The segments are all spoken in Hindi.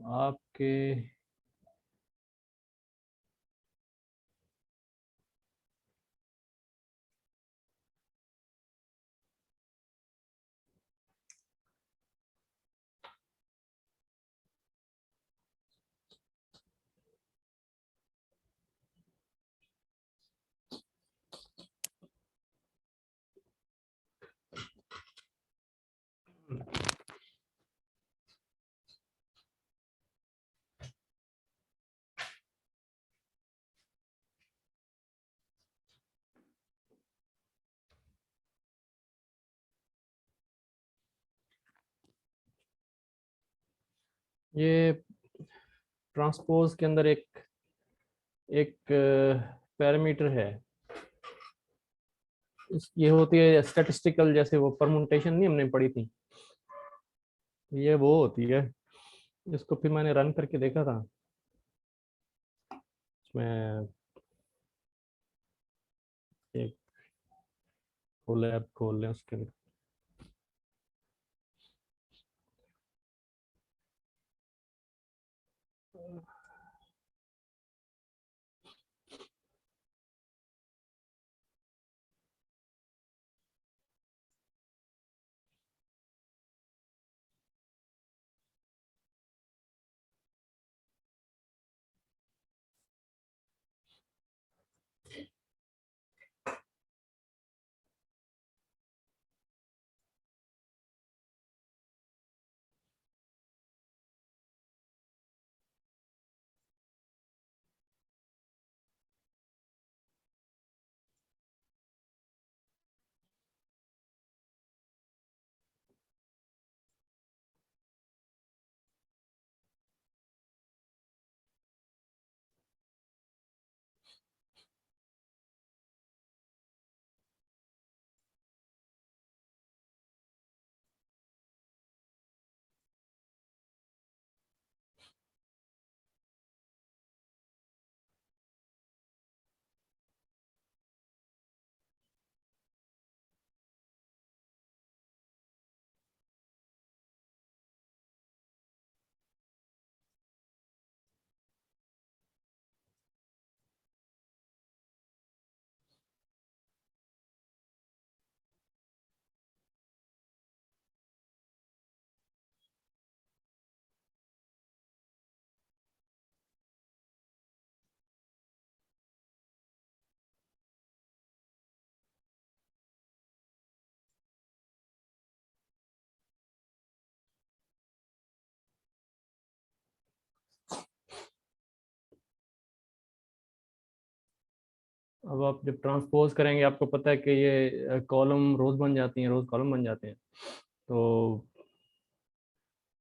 आपके ये ट्रांसपोज के अंदर एक एक पैरामीटर है। ये होती है स्टैटिस्टिकल, जैसे वो परमुटेशन नहीं हमने पढ़ी थी, ये वो होती है। इसको फिर मैंने रन करके देखा था। इसमें एक फुल ऐप खोल लें उसके लिए। अब आप जब ट्रांसपोज करेंगे, आपको पता है कि ये कॉलम रोज बन जाती हैं, रोज कॉलम बन जाते हैं। तो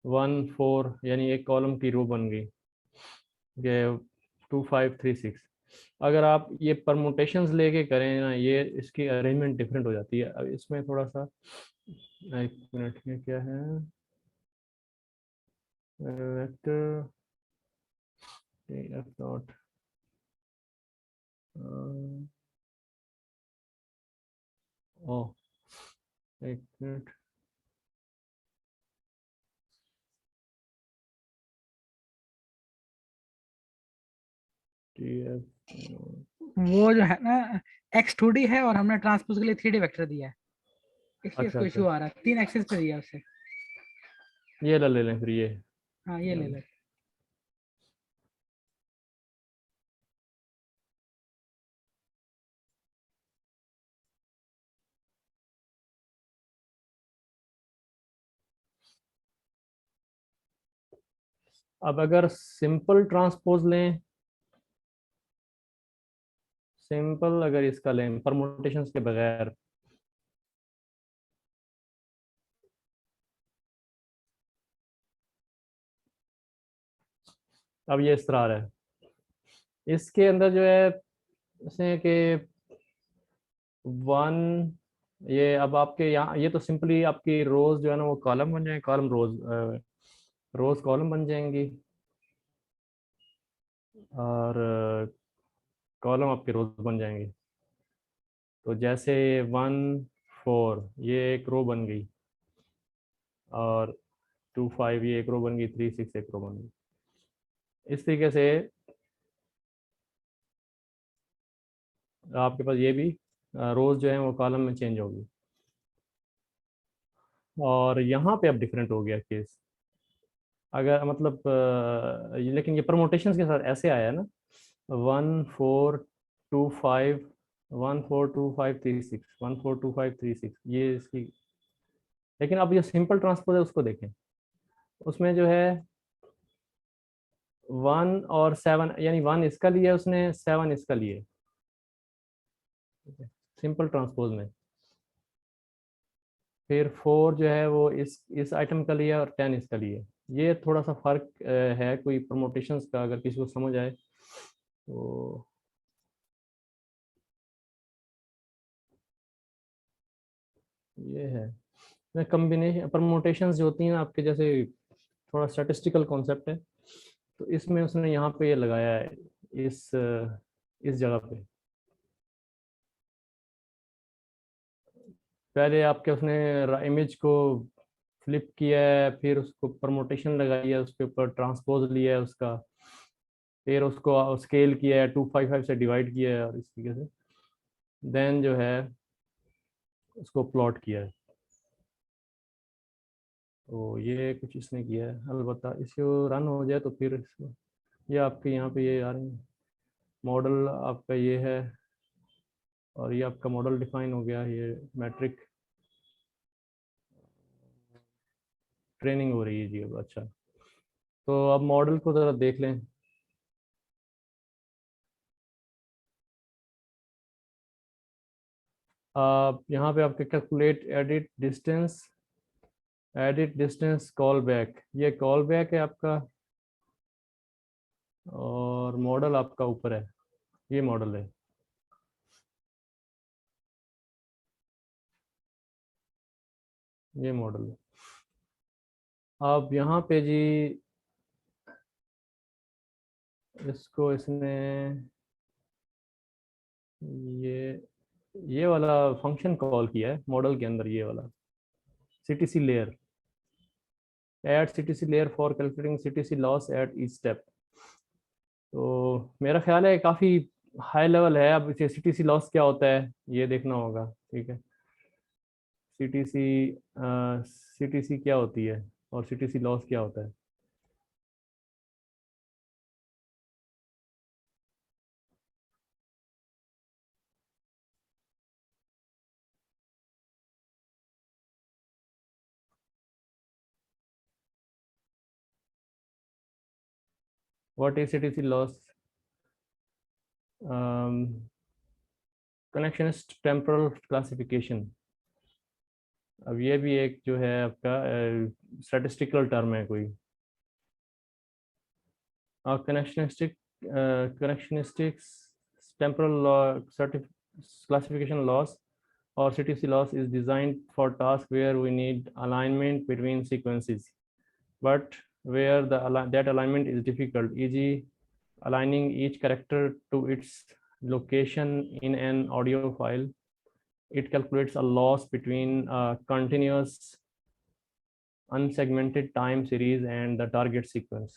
1 4 यानी एक कॉलम की रो बन गई, ये 2 5 3 6। अगर आप ये परमुटेशंस लेके करें ना, ये इसकी अरेंजमेंट डिफरेंट हो जाती है। अब इसमें थोड़ा सा, एक मिनट में क्या है, वेक्टर एफ डॉट, ओ एक मिनट, टी एफ, वो जो है ना x2D है और हमने ट्रांसपोज के लिए 3D वेक्टर दिया है, इसलिए अच्छा इसको अच्छा, इशू आ रहा है। 3 एक्सिस पे दिया है उससे। ये ले लें फिर ये। हाँ ये ले ले। अब अगर सिंपल ट्रांसपोज लें, सिंपल अगर इसका लें परमुटेशंस के बगैर, अब ये इस तरह है। इसके अंदर जो है, जैसे कि 1, ये अब आपके यहाँ ये तो सिंपली आपकी रोज जो है ना वो कॉलम बन जाएंगे, कॉलम रोज, रोज कॉलम बन जाएंगी, और कॉलम आपके रोज बन जाएंगे। तो जैसे 1 4 ये एक रो बन गई, और 2 5 ये एक रो बन गई, 3 6 एक रो बन गई। इस तरीके से आपके पास ये भी रोज जो है वो कॉलम में चेंज होगी। और यहाँ पे अब डिफरेंट हो गया केस, अगर मतलब लेकिन ये परमोटेशंस के साथ ऐसे आया है ना, 1425 142536 142536 ये इसकी। लेकिन अब ये सिंपल ट्रांसपोज है, उसको देखें, उसमें जो है 1 और 7 यानी 1 इसका लिया उसने, 7 इसका लिए, सिंपल ट्रांसपोज में। फिर 4 जो है वो इस आइटम का लिया और 10 इसका लिया। ये थोड़ा सा फर्क है कोई परमोटेशंस का, अगर किसी को समझ आए तो। ये है कम्बिनेशन परमोटेशंस जो होती हैं आपके, जैसे थोड़ा स्टैटिस्टिकल कॉन्सेप्ट है, तो इसमें उसने यहाँ पे ये लगाया है इस जगह पे। पहले आपके उसने इमेज को फ्लिप किया है, फिर उसको परमोटेशन लगाई है, उसके ऊपर ट्रांसपोज लिया है उसका, फिर उसको स्केल किया है, 255 से डिवाइड किया है, और इस तरीके से देन जो है उसको प्लॉट किया है। तो ये कुछ इसने किया है, अलबत्ता इसको रन हो जाए तो फिर ये आपके यहाँ पे ये आ रहे हैं, मॉडल आपका ये है, और ये आपका मॉडल डिफाइन हो गया, ये मैट्रिक ट्रेनिंग हो रही है जी अब। अच्छा, तो अब मॉडल को ज़रा देख लें। आप यहाँ पे आपके calculate edit distance call back, ये कॉल बैक है आपका, और मॉडल आपका ऊपर है, ये मॉडल है। ये मॉडल है। अब यहाँ पे जी इसको इसने ये ये वाला फंक्शन कॉल किया है मॉडल के अंदर, ये वाला CTC layer, add CTC layer for calculating CTC loss at each step. तो मेरा ख्याल है काफ़ी हाई लेवल है। अब इसे सीटीसी लॉस क्या होता है ये देखना होगा, ठीक है। सीटीसी सीटीसी क्या होती है और सीटीसी लॉस क्या होता है। What is CTC loss? Connectionist temporal classification. अब ये भी एक जो है आपका स्टैटिस्टिकल टर्म है कोई। कनेक्शनिस्टिक connectionistics temporal classification loss or CTC loss is designed for tasks where we need alignment between sequences, but where that alignment is difficult, e.g. aligning each character to its location in an audio file. It calculates a loss between a continuous unsegmented time series and the target sequence.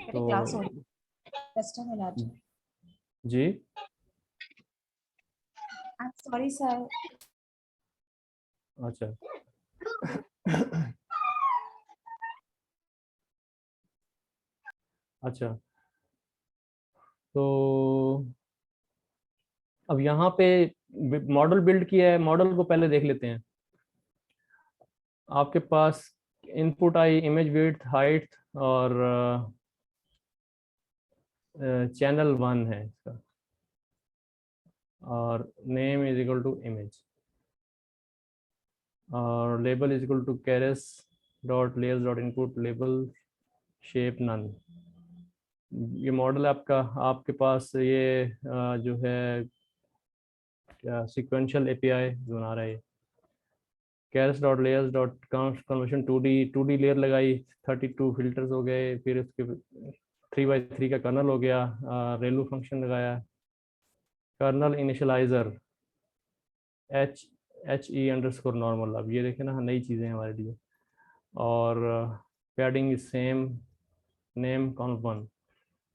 तो क्लास हो कस्टम इलाज। जी आई एम सॉरी सर। अच्छा अच्छा, तो अब यहाँ पे मॉडल बिल्ड किया है, मॉडल को पहले देख लेते हैं। आपके पास input I image width height और चैनल 1 है इसका, और name is equal to image, और label is equal to Keras dot layers dot input label shape none. ये मॉडल आपका, आपके पास ये जो है क्या सिक्वेंशियल एपीआई जो बना रहा है, caress dot layers dot conversion 2D layer लगाई, 32 फिल्टर्स हो गए, फिर उसके 3x3 का कर्नल हो गया, रेलू फंक्शन लगाया, kernel initializer H E underscore normal. अब ये देखें ना, नई चीज़ें हैं हमारे लिए। और पैडिंग इज सेम, नेम कॉन1,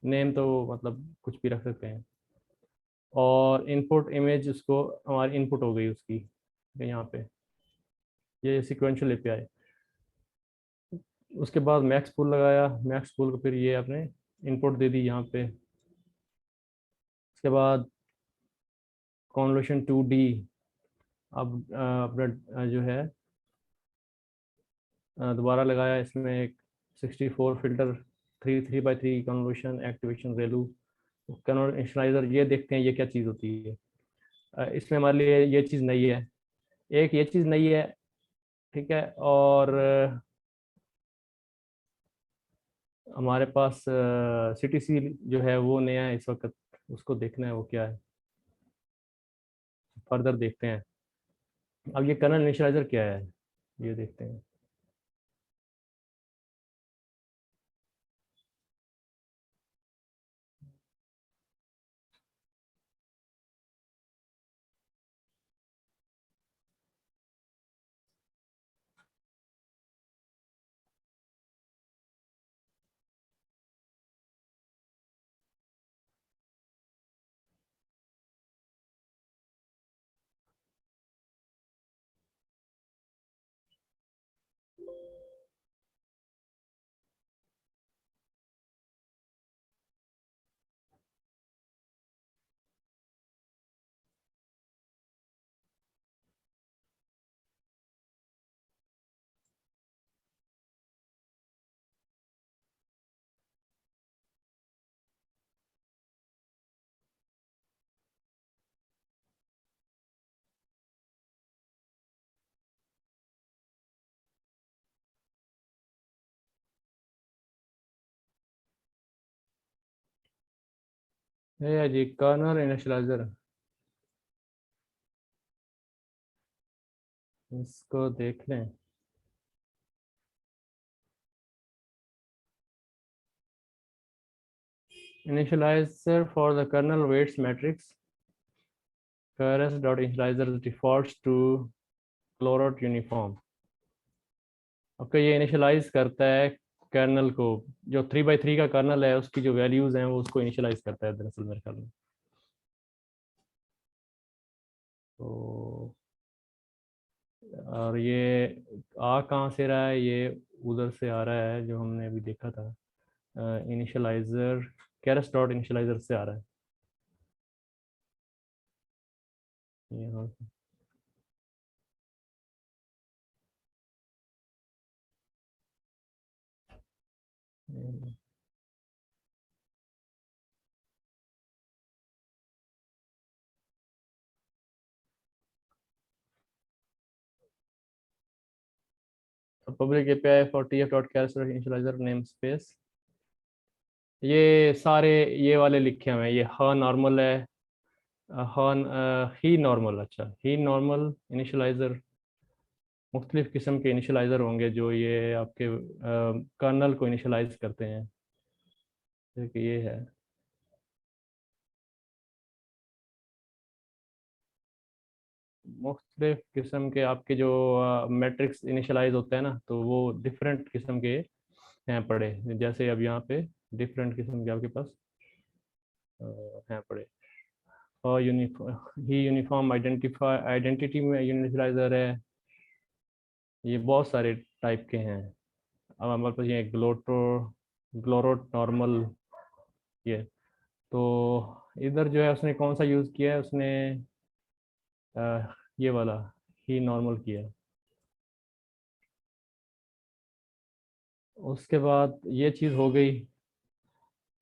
नेम तो मतलब कुछ भी रख सकते हैं। और इनपुट इमेज उसको हमारी इनपुट हो गई उसकी यहाँ पे, ये सिक्वेंशियल एपीआई। उसके बाद मैक्स पूल लगाया, मैक्स पूल को फिर ये आपने इनपुट दे दी यहाँ पे। उसके बाद कॉन्वोल्यूशन 2D, अब अपना जो है दोबारा लगाया, इसमें एक 64 filter, 3x3 convolution activation ReLU convert initializer. ये देखते हैं ये क्या चीज़ होती है। इसमें हमारे लिए ये चीज़ नई है, एक ये चीज़ नई है, ठीक है। और हमारे पास CTC जो है वो नया है इस वक्त, उसको देखना है वो क्या है, फर्दर देखते हैं। अब ये कर्नल इनिशियलाइजर क्या है ये देखते हैं। ये जी कर्नल इनिशियलाइजर, इसको देख लें। Initializer for the kernel weights matrix, krs.initializer defaults to clorot uniform। Okay, ये इनिशियलाइज करता है कर्नल को, जो 3x3 का कर्नल है उसकी जो वैल्यूज हैं वो उसको इनिशियलाइज करता है दरअसल मेरे ख्याल में। तो और ये आ कहाँ से रहा है, ये उधर से आ रहा है जो हमने अभी देखा था, इनिशियलाइजर केरस डॉट इनिशियलाइजर से आ रहा है यहाँ से। Public API for tf.keras initialiser name space, ये सारे ये वाले लिखे हुए हैं। ये ह नॉर्मल है, ही नॉर्मल, अच्छा ही नॉर्मल इनिशियलाइजर, मुख्तलिफ किस्म के इनिशियलाइजर होंगे जो ये आपके कर्नल को इनिशियलाइज करते हैं। एक ये है, मुख्तलिफ किस्म के आपके जो मैट्रिक्स इनिशियलाइज होते हैं ना, तो वो डिफरेंट किस्म के हैं पड़े। जैसे अब यहाँ पे डिफरेंट किस्म के आपके पास हैं पड़े। और यूनिफॉर्म आइडेंटिटी में इनिशियलाइजर है, ये बहुत सारे टाइप के हैं। अब हमारे पास ये ग्लोरोट नॉर्मल, ये तो इधर जो है उसने कौन सा यूज़ किया है, उसने ये वाला ही नॉर्मल किया है। उसके बाद ये चीज़ हो गई,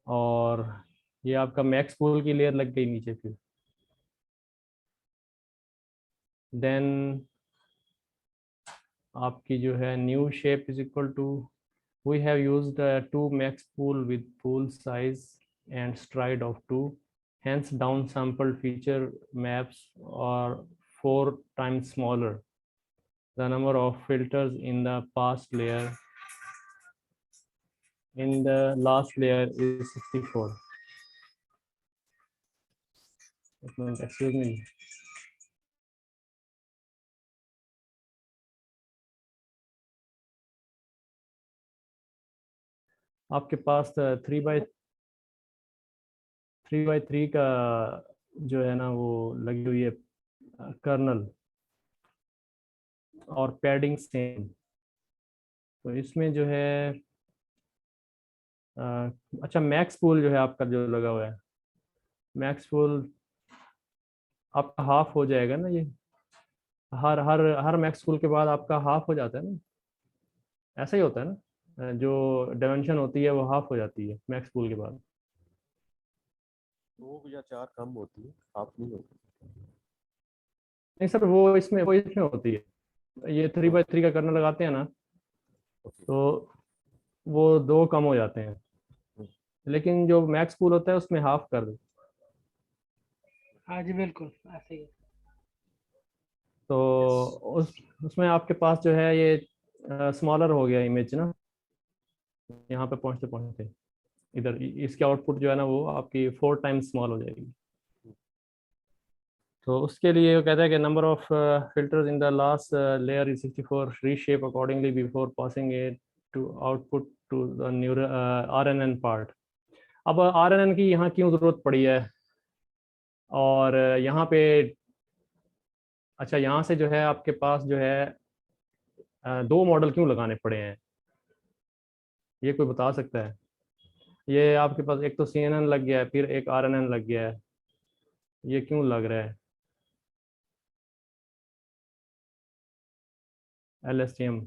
और ये आपका मैक्स पूल की लेयर लग गई नीचे। फिर देन आपकी जो है new shape is equal to, we have used 2 max pool with pool size and stride of 2, hence downsampled feature maps are 4 times smaller. The number of filters in the past layer in the last layer is 64. Excuse me. आपके पास 3x3 का जो है ना वो लगी हुई है कर्नल और पैडिंग सेम। तो इसमें जो है अच्छा मैक्स पूल जो है आपका जो लगा हुआ है, मैक्स पूल आपका हाफ हो जाएगा ना ये, हर हर हर मैक्स पूल के बाद आपका हाफ हो जाता है ना, ऐसा ही होता है ना, जो डायमेंशन होती है वो हाफ हो जाती है मैक्स पूल के बाद। 2 या 4 कम होती है, हाफ नहीं होती। नहीं सर, वो इसमें होती है, ये 3x3 का कर्नल लगाते हैं ना ओके। तो वो 2 कम हो जाते हैं, लेकिन जो मैक्स पूल होता है उसमें हाफ कर दो। हाँ जी बिल्कुल ऐसे ही है। तो उसमें आपके पास जो है ये स्मॉलर हो गया इमेज ना, यहाँ पे पहुँचते पहुँचते इधर इसकी आउटपुट जो है ना वो आपकी 4 टाइम्स स्मॉल हो जाएगी। तो उसके लिए वो कहता है कि number of filters in the last layer is 64, reshape accordingly before passing it to output to the neural RNN part. अब आरएनएन की यहाँ क्यों ज़रूरत पड़ी है, और यहाँ पे अच्छा यहाँ से जो है आपके पास जो है 2 मॉडल क्यों लगाने पड़े हैं, ये कोई बता सकता है? ये आपके पास एक तो CNN लग गया है, फिर एक RNN लग गया है, ये क्यों लग रहा है? LSTM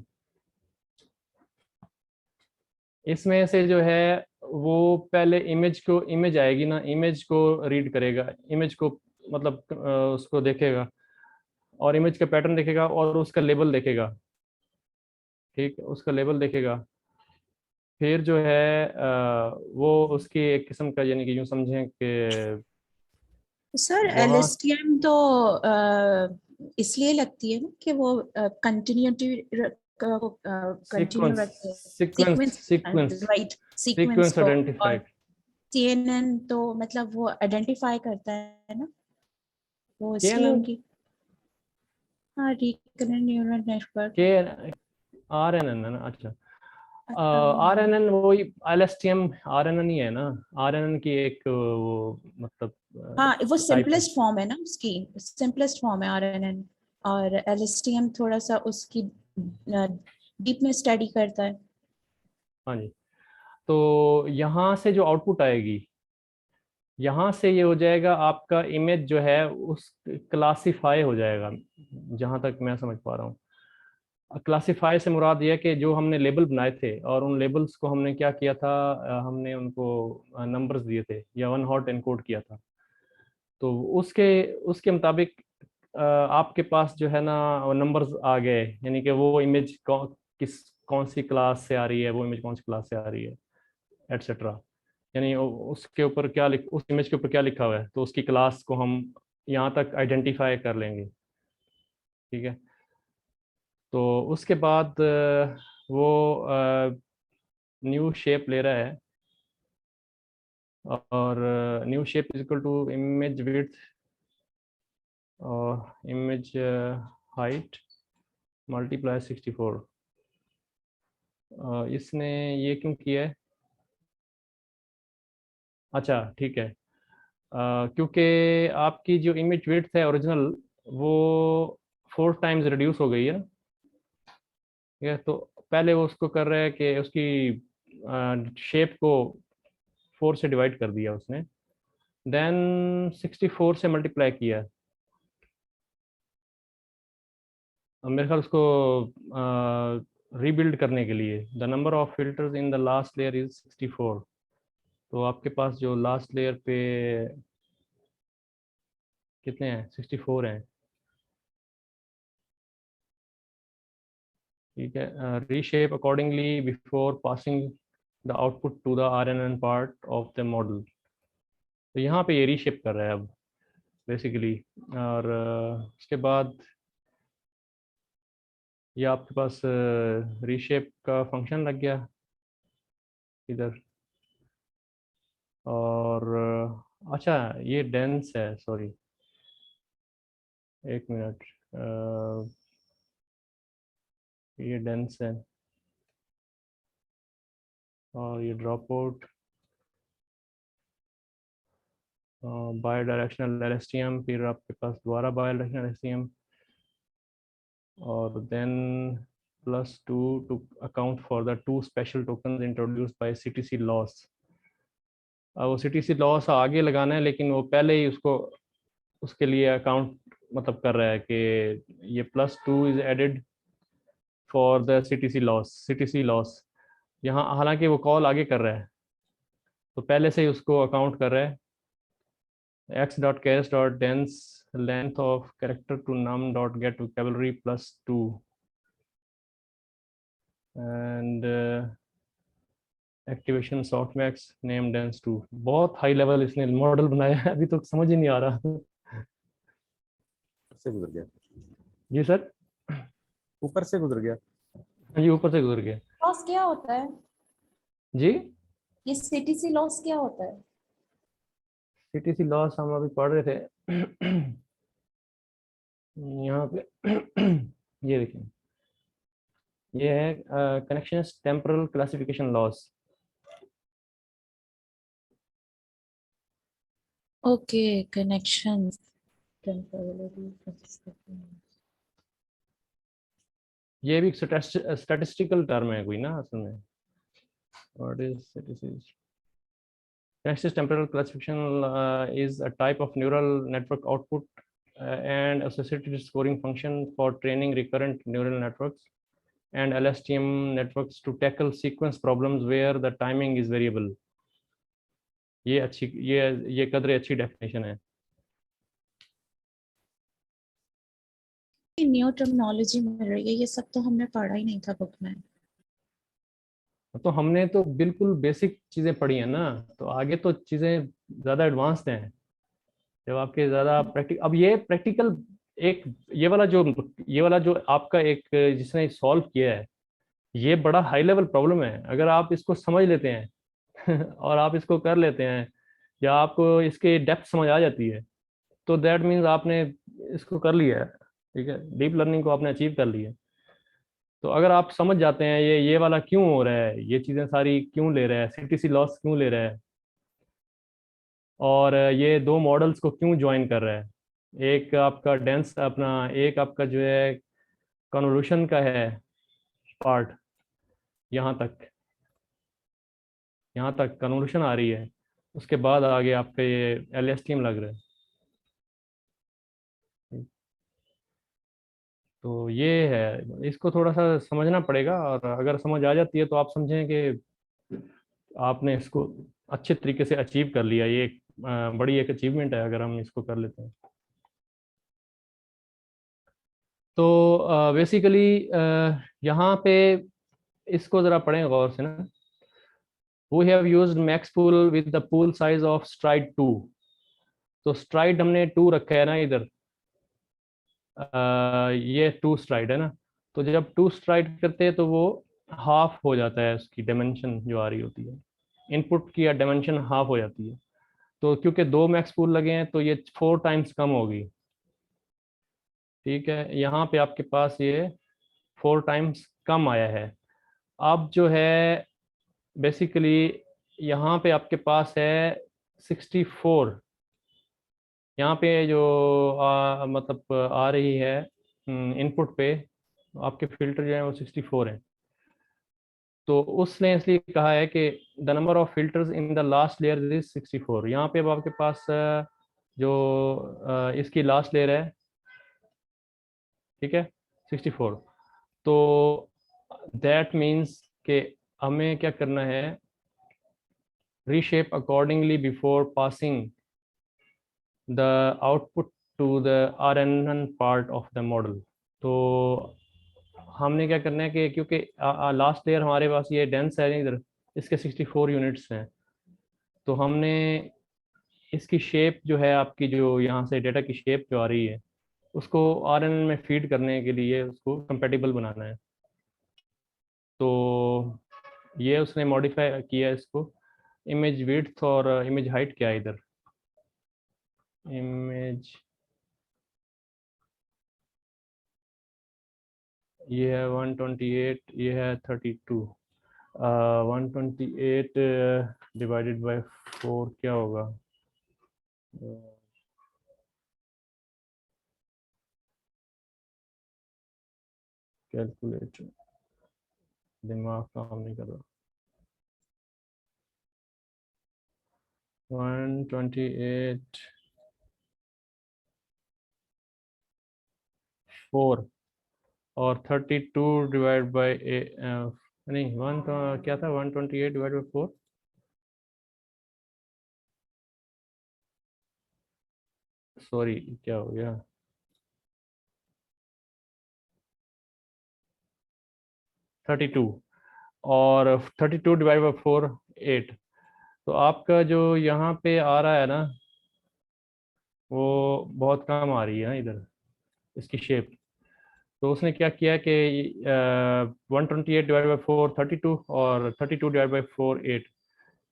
इसमें से जो है वो पहले इमेज आएगी ना, इमेज को रीड करेगा, इमेज को मतलब उसको देखेगा और इमेज का पैटर्न देखेगा और उसका लेबल देखेगा, ठीक, उसका लेबल देखेगा। फिर जो है वो उसकी एक किस्म का, यानी कि यूँ समझें कि सर वहाँ LSTM तो इसलिए लगती है ना कि वो कंटिन्यूटी कंटिन्यू सीक्वेंस रखते हैं, sequence sequence, sequence right, sequence sequence को। और आइडेंटिफाइड। CNN तो मतलब वो आइडेंटिफाई करता है ना, वो इसलिए KNN होगी। हाँ, रिकरेंट न्यूरल नेटवर्क। के RNN है ना, अच्छा हाँ RNN वही LSTM RNN ही है ना, RNN की एक वो मतलब हाँ, वो टाइप है। सिंपलेस्ट फॉर्म है ना उसकी, सिंपलेस्ट फॉर्म है RNN। और LSTM थोड़ा सा उसकी डीप में स्टडी करता है। हाँ जी। तो यहाँ से जो आउटपुट आएगी, यहाँ से ये हो जाएगा आपका इमेज जो है उस क्लासिफाई हो जाएगा, जहाँ तक मैं समझ पा रहा हूँ। क्लासिफाई से मुराद ये है कि जो हमने लेबल बनाए थे और उन लेबल्स को हमने क्या किया था, हमने उनको नंबर्स दिए थे या 1 हॉट एनकोड किया था। तो उसके उसके मुताबिक आपके पास जो है ना वो नंबर्स आ गए, यानी कि वो इमेज कौन सी क्लास से आ रही है, वो इमेज कौन सी क्लास से आ रही है, एटसेट्रा। यानी उसके ऊपर क्या उस इमेज के ऊपर क्या लिखा हुआ है, तो उसकी क्लास को हम यहाँ तक आइडेंटिफाई कर लेंगे, ठीक है। तो उसके बाद वो न्यू शेप ले रहा है, और new shape is equal to image width और इमेज हाइट मल्टीप्लाई 64। इसने ये क्यों किया है? अच्छा ठीक है, क्योंकि आपकी जो इमेज विड्थ है ओरिजिनल वो 4 टाइम्स रिड्यूस हो गई है ना, ठीक है। तो पहले वो उसको कर रहा है कि उसकी शेप को 4 से डिवाइड कर दिया उसने, देन 64 से मल्टीप्लाई किया। अब मेरे ख्याल उसको रीबिल्ड करने के लिए the number of filters in the last layer is 64। तो आपके पास जो लास्ट लेयर पे कितने हैं, 64 हैं, ठीक है। Reshape accordingly before passing the output to the RNN part of the model. तो यहाँ पे ये रीशेप कर रहा है अब बेसिकली। और उसके बाद ये आपके पास रीशेप का फंक्शन लग गया इधर। और अच्छा ये डेंस है, सॉरी एक मिनट, ये डेंस है, और ये drop out by directional LSTM, फिर आपके पास दोबारा बाई डायरेक्शनल LSTM, और then +2 to account for the 2 special tokens introduced by CTC loss. अब वो CTC loss आगे लगाना है, लेकिन वो पहले ही उसको उसके लिए अकाउंट मतलब कर रहा है कि ये +2 is added for the CTC loss. यहाँ हालांकि वो कॉल आगे कर रहा है, तो पहले से ही उसको अकाउंट कर रहा है। x.chars.dense length of character to num.get vocabulary +2 and activation softmax name dense 2। बहुत हाई लेवल इसने मॉडल बनाया है, अभी तो समझ ही नहीं आ रहा। से गुजर गया, जी सर, ऊपर से गुजर गया। ये ऊपर से गुजर गया। लॉस क्या होता है? जी, ये CTC लॉस क्या होता है? CTC लॉस हम अभी पढ़ रहे थे। यहाँ पे ये देखिए, ये है connection temporal classification loss. Okay, connections ये भी स्टैटिस्टिकल टर्म है कोई ना असल में। What is statistics? Connections temporal classification is a type of neural network output and associated scoring function for training recurrent neural networks and LSTM networks to tackle sequence problems where the timing is variable. ये कदरे अच्छी डेफिनेशन है। न्यू टर्मिनोलॉजी मिल रही है, ये सब तो हमने पढ़ा ही नहीं था बुक में। तो हमने तो बिल्कुल बेसिक चीजें पढ़ी हैं ना, तो आगे तो चीजें ज्यादा एडवांस्ड हैं। जब आपके ज्यादा प्रैक्टिकल, अब ये प्रैक्टिकल एक ये वाला जो आपका एक जिसने सॉल्व किया है, ये बड़ा हाई लेवल प्रॉब्लम है। अगर आप इसको समझ लेते हैं और आप इसको कर लेते हैं, या आपको इसके डेप्थ समझ आ जाती है, तो दैट मीन्स आपने इसको कर लिया है। ठीक है, डीप लर्निंग को आपने अचीव कर लिया है। तो अगर आप समझ जाते हैं ये वाला क्यों हो रहा है, ये चीज़ें सारी क्यों ले रहा है, CTC लॉस क्यों ले रहा है, और ये दो मॉडल्स को क्यों ज्वाइन कर रहा है, एक आपका डेंस अपना, एक आपका जो है कन्वोल्यूशन का है पार्ट, यहाँ तक कन्वोल्यूशन आ रही है, उसके बाद आगे आपके ये LSTM लग रहा है। तो ये है, इसको थोड़ा सा समझना पड़ेगा, और अगर समझ आ जाती है तो आप समझें कि आपने इसको अच्छे तरीके से अचीव कर लिया। ये एक बड़ी एक अचीवमेंट है अगर हम इसको कर लेते हैं। तो बेसिकली यहाँ पे इसको ज़रा पढ़ें गौर से ना। We have used max pool with the pool size of stride 2। तो stride हमने 2 रखा है ना इधर, ये 2 स्ट्राइड है ना। तो जब 2 स्ट्राइड करते हैं तो वो हाफ हो जाता है, उसकी डायमेंशन जो आ रही होती है, इनपुट की डायमेंशन हाफ हो जाती है। तो क्योंकि 2 मैक्स पूल लगे हैं तो ये 4 टाइम्स कम होगी। ठीक है, यहाँ पे आपके पास ये 4 टाइम्स कम आया है। अब जो है बेसिकली यहाँ पे आपके पास है 64, यहाँ पे जो मतलब आ रही है इनपुट पे आपके फिल्टर जो है वो 64 है। तो उसने इसलिए कहा है कि the number of filters in the last layer is 64। यहाँ पे अब आपके पास जो इसकी लास्ट लेयर है, ठीक है, 64। तो दैट मीन्स कि हमें क्या करना है, reshape accordingly before passing the output to the RNN part of the model। तो हमने क्या करना है कि क्योंकि लास्ट लेयर हमारे पास ये डेंस है इधर, इसके 64 यूनिट्स हैं, तो हमने इसकी शेप जो है आपकी, जो यहाँ से डेटा की शेप जो आ रही है, उसको RNN में फीड करने के लिए उसको कंपेटिबल बनाना है। तो ये उसने मॉडिफाई किया इसको। इमेज विड्थ और इमेज हाइट क्या है इधर, इमेज ये है 128, ये है 32। 128 डिवाइडेड बाय 4 क्या होगा? कैलकुलेटर, दिमाग काम नहीं कर रहा। 128 4 और 32 डिवाइड बाय नहीं, वन क्या था? 128 डिवाइड बाय 4, सॉरी क्या हो गया? 32 और 32 डिवाइड बाय 4 8। तो आपका जो यहाँ पे आ रहा है ना, वो बहुत कम आ रही है ना इधर, इसकी शेप। तो उसने क्या किया कि 128 डिवाइड बाई 4 32 और 32 डिवाइड बाई 4 8,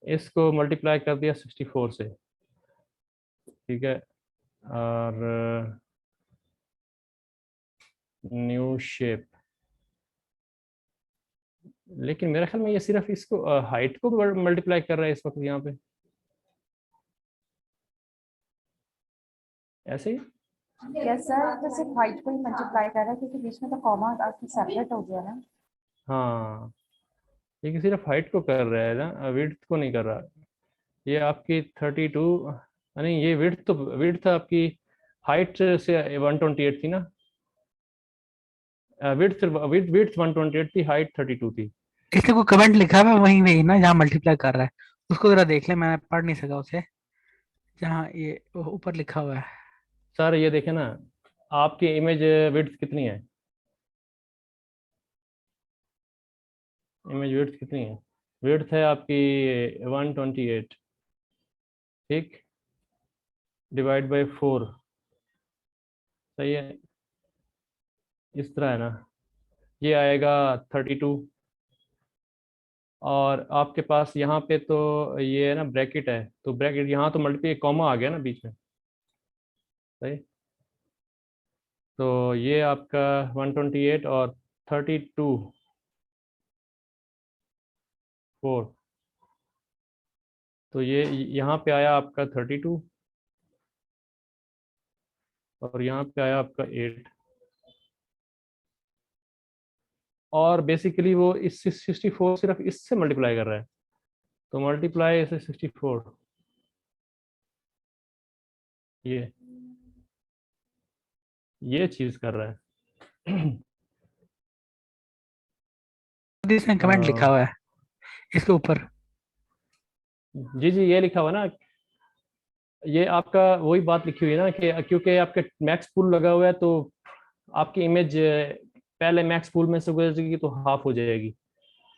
इसको मल्टीप्लाई कर दिया 64 से, ठीक है। और न्यू शेप, लेकिन मेरे ख्याल में ये सिर्फ इसको हाइट को मल्टीप्लाई कर रहा है इस वक्त यहाँ पे, ऐसे ही। यस सर, तो सिर्फ हाइट को ही मल्टीप्लाई कर रहा है क्योंकि बीच में तो कॉमा आपकी सेपरेट हो गया ना। हाँ, लेकिन सिर्फ हाइट को कर रहा है ना, विड्थ को नहीं कर रहा। ये आपकी 32, नहीं ये विड्थ, तो विड्थ आपकी हाइट से 128 थी ना, विड्थ विड्थ 128 थी, हाइट 32 थी। इसलिए कोई कमेंट लिखा हुआ है वहीं वही ना जहाँ मल्टीप्लाई कर रहा है, उसको जरा देख ले, मैंने पढ़ नहीं सका उसे, जहाँ ये ऊपर लिखा हुआ है। सर ये देखें ना, आपकी इमेज विड्थ कितनी है? इमेज विड्थ कितनी है? विड्थ है आपकी 128, ठीक, डिवाइड बाय 4, सही है, इस तरह है ना। ये आएगा 32, और आपके पास यहाँ पे तो ये है ना ब्रैकेट है, तो ब्रैकेट यहाँ तो मल्टीप्लाई कॉमा आ गया ना बीच में, सही। तो ये आपका 128 और 32 4, तो ये यहाँ पे आया आपका 32 और यहाँ पे आया आपका 8, और बेसिकली वो इस 64 सिर्फ इससे मल्टीप्लाई कर रहा है, तो मल्टीप्लाई इसे 64, ये चीज कर रहा है। इसने कमेंट लिखा हुआ है इसके ऊपर। जी जी, ये लिखा हुआ ना, ये आपका वही बात लिखी हुई है ना कि क्योंकि आपके मैक्स पूल लगा हुआ है, तो आपकी इमेज पहले मैक्स पूल में से गुजरेगी तो हाफ हो जाएगी,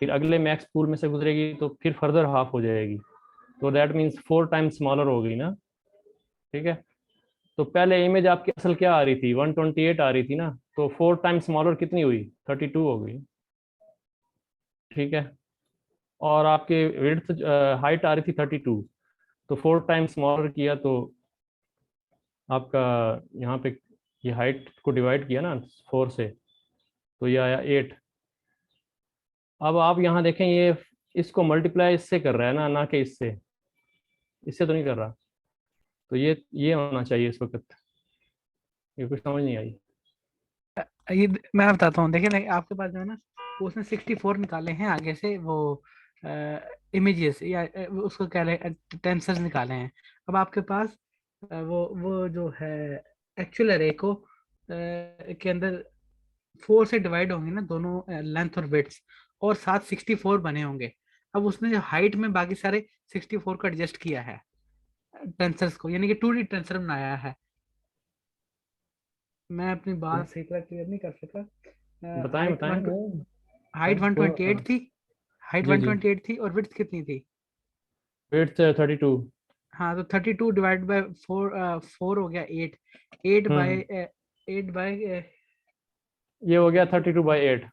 फिर अगले मैक्स पूल में से गुजरेगी तो फिर फर्दर हाफ हो जाएगी, तो दैट मीन्स 4 टाइम्स स्मॉलर हो गई ना, ठीक है। तो पहले इमेज आपकी असल क्या आ रही थी? 128 आ रही थी ना, तो 4 टाइम्स स्मॉलर कितनी हुई? 32 हो गई, ठीक है। और आपके विड्थ हाइट आ रही थी 32, तो 4 टाइम्स स्मॉलर किया, तो आपका यहाँ पे ये हाइट को डिवाइड किया ना 4 से, तो ये आया 8। अब आप यहाँ देखें, ये इसको मल्टीप्लाई इससे कर रहा है ना कि इससे तो नहीं कर रहा, तो ये होना चाहिए इस वक्त। ये कुछ समझ नहीं आई। ये मैं बताता हूँ, देखिए आपके पास जो है ना, वो उसने 64 निकाले हैं आगे से, वो इमेजेस या उसको क्या टेंसर्स निकाले हैं। अब आपके पास वो जो है एक्चुअल अरे को के अंदर 4 से डिवाइड होंगे ना दोनों लेंथ और विड्थ, और साथ 64 बने होंगे। अब उसने जो हाइट में बाकी सारे 64 को एडजस्ट किया है टेंसर्स को, यानी कि 2D टेंसर बनाया है। मैं अपनी बात सही तरह क्लियर नहीं कर सका। बताएं हाइट बताएं। हाइट 128 थी, हाइट जी जी, 128 थी, और विड्थ कितनी थी? विड्थ 32। हाँ, तो 32 डिवाइड बाय 4 हो गया 8, 8 बाय ये हो गया 32/8।